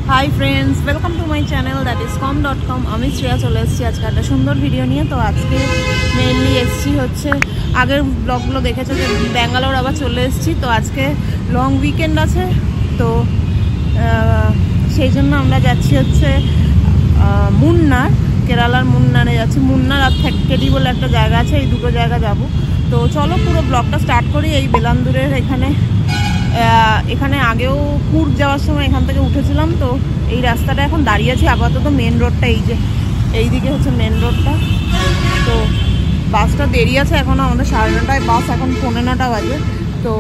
High friends welcome to my channel that is com.com আমি শ্রেয়া চলে এসেছি আজকে একটা সুন্দর ভিডিও নিয়ে। তো আজকে মেইনলি এসেছি হচ্ছে আগের ব্লগগুলো দেখেছো যে ব্যাঙ্গালোর আবার চলে এসেছি। তো আজকে লং উইকেন্ড আছে, তো সেই জন্য আমরা যাচ্ছি হচ্ছে মুন্নার, কেরালার মুন্নারে যাচ্ছি। মুন্নার আর থেক্কেডি বলে একটা জায়গা আছে, এই দুটো জায়গা যাব। তো চলো পুরো ব্লগটা স্টার্ট করি। এই বেলান্দুরের এখানে আগেও কুর্গ যাওয়ার সময় এখান থেকে উঠেছিলাম। তো এই রাস্তাটা এখন দাঁড়িয়ে আছি আপাতত। মেন রোডটা এই যে এইদিকে হচ্ছে মেন রোডটা। তো বাসটা দেরি আছে এখনও, আমাদের 9:30টায় বাস, এখন 9:45 বাজে। তো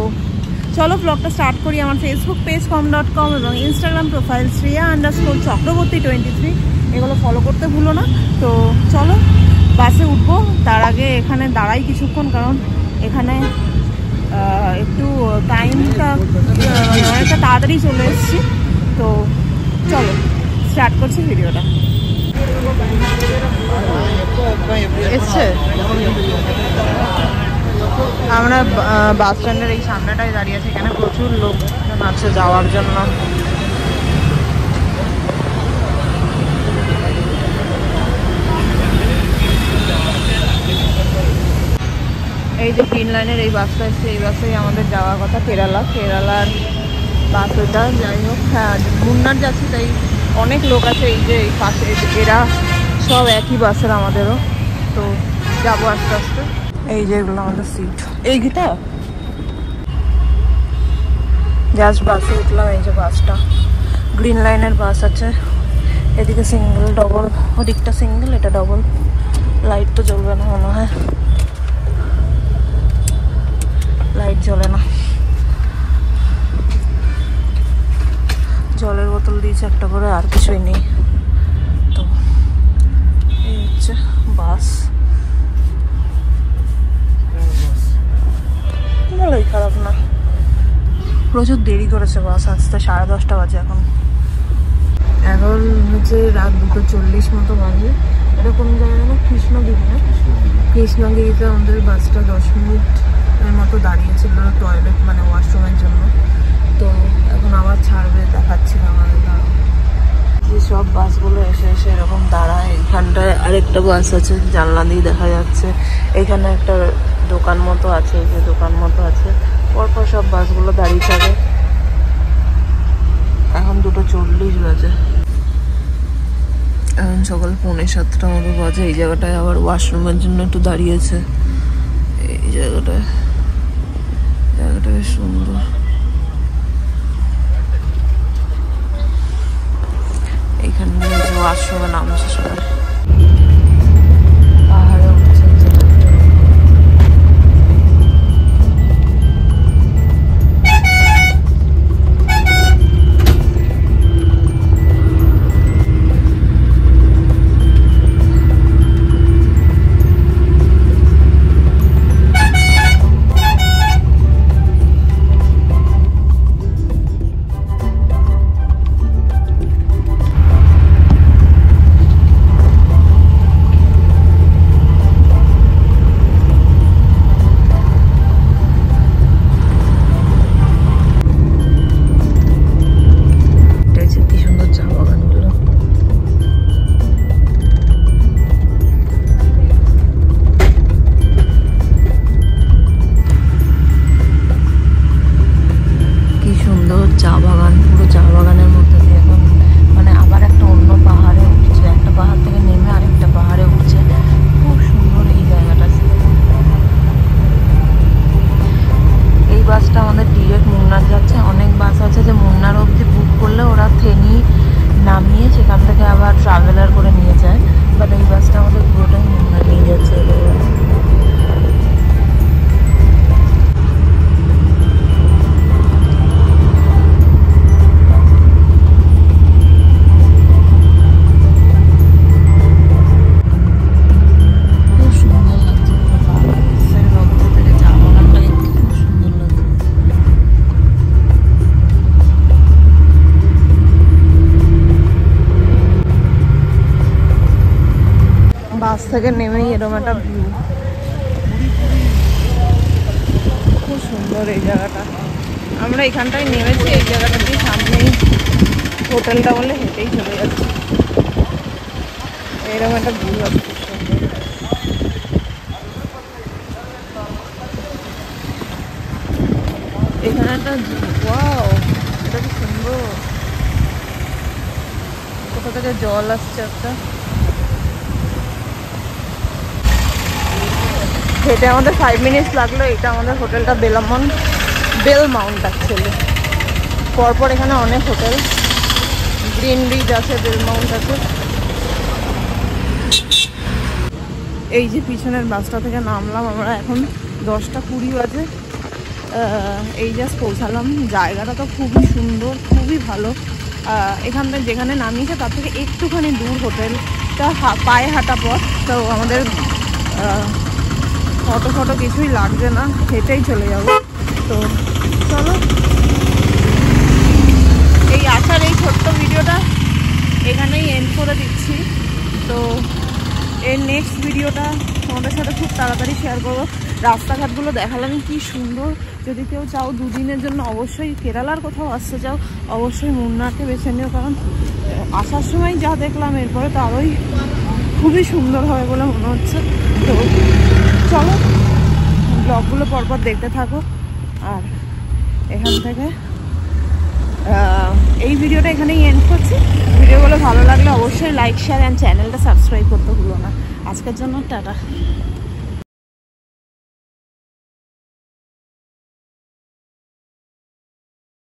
চলো ব্লগটা স্টার্ট করি। আমার ফেসবুক পেজ com.com এবং ইনস্টাগ্রাম প্রোফাইল Shreya_Chakraborty23, এগুলো ফলো করতে ভুলো না। তো চলো বাসে উঠবো। তার আগে এখানে দাঁড়াই কিছুক্ষণ, কারণ এখানে একটু টাইমটা অনেকটা তাড়াতাড়ি চলে এসেছি। তো চলো স্টার্ট করছি ভিডিওটা। এসছে আমরা বাস স্ট্যান্ডের এই সামনেটায় দাঁড়িয়ে আছি। এখানে প্রচুর লোকজন আছে যাওয়ার জন্য। এই যে গ্রিন লাইনের এই বাসটা এসছে, এই বাসেই আমাদের যাওয়ার কথা কেরালার বাস ওইটা। যাই হোক, হ্যাঁ মুন্নার যাচ্ছি, তাই অনেক লোক আছে এই যে এই পাশে, এরা সব একই বাসের আমাদেরও। তো যাবো আস্তে আস্তে। এই যে এগুলো আমাদের সিট, এই গীতা জাস্ট বাসে উঠলাম। এই যে বাসটা গ্রিন লাইনের বাস আছে, এদিকে সিঙ্গেল ডবল, ওদিকটা সিঙ্গেল এটা ডবল। লাইট তো জ্বলবে না মনে হয়, লাইট জ্বলে না। জলের বোতল দিয়েছে একটা করে, আর কিছুই নেই। তো এই হচ্ছে বাস, ভালোই, খারাপ না। প্রচুর দেরি করেছে বাস আসতে, 10:30 বাজে এখন হচ্ছে রাত 2:40 মতো বাজে। এটা কোন জায়গায় না, কৃষ্ণগিরি না, কৃষ্ণগিরিতে আমাদের বাসটা 10 মিনিটের মতো দাঁড়িয়েছিল টয়লেট মানে ওয়াশরুমের জন্য। তো এখন আবার ছাড়বে, দেখাচ্ছিলাম আমাদের যে সব বাসগুলো এসে এরকম দাঁড়ায়। এইখানটায় আরেকটা বাস আছে, জানলা দিয়ে দেখা যাচ্ছে। এখানে একটা দোকান মতো আছে, এই যে দোকান মতো আছে, পরপর সব বাসগুলো দাঁড়িয়ে থাকে। এখন 2:40 বাজে, এখন সকাল 6:45 মতো বাজে। এই জায়গাটায় আবার ওয়াশরুমের জন্য একটু দাঁড়িয়েছে। এই জায়গাটা বেশ সুন্দর। এইখানে ওয়াশরুমে নামছে সবাই। পাহাড়ে উঠছে বাস থেকে নেমেই এরকম একটা ভিউ, খুব সুন্দর এই জায়গাটা। আমরা এখানটায় নেমেছি, এই জায়গাটা দিয়ে সামনেই হোটেলটা বলে হেঁটেই চলে যাচ্ছি। এরকম একটা ভিউ আছে খুব সুন্দর। এখানে একটা ওয়াও, এটা কি সুন্দর, কোথা থেকে জল আসছে একটা। হেঁটে আমাদের 5 মিনিটস লাগলো। এটা আমাদের হোটেলটা বেল মাউন্ট অ্যাকচুয়ালি। পরপর এখানে অনেক হোটেল, গ্রিন ব্রিজ আছে, বেল মাউন্ট আছে। এই যে পিছনের বাসটা থেকে নামলাম আমরা, এখন 10:20 বাজে। এই জাস্ট পৌঁছালাম। জায়গাটা তো খুবই সুন্দর, খুবই ভালো। এখান থেকে যেখানে নামিয়েছে তার থেকে একটুখানি দূর হোটেলটা, পায়ে হাঁটা পথ। তো আমাদের ফটো কিছুই লাগছে না, হেঁটেই চলে যাবো। তো চলো, এই আসার এই ছোট্ট ভিডিওটা এখানেই এন্ড করে দিচ্ছি। তো এর নেক্সট ভিডিওটা তোমাদের সাথে খুব তাড়াতাড়ি শেয়ার করবো। রাস্তাঘাটগুলো দেখালাম কি সুন্দর। যদি কেউ চাও 2 দিনের জন্য অবশ্যই কেরালার কোথাও আসতে চাও, অবশ্যই মুন্নারকে বেছে নিও, কারণ আসার সময় যা দেখলাম এরপরে তো আরোই খুবই সুন্দর হবে বলে মনে হচ্ছে। তো চলো, ব্লগগুলো পরপর দেখতে থাকো। আর এখান থেকে এই ভিডিওটা এখানেই এন্ড করছি। ভিডিওগুলো ভালো লাগলে অবশ্যই লাইক, শেয়ার অ্যান্ড চ্যানেলটা সাবস্ক্রাইব করতে ভুলো না। আজকের জন্য টাটা।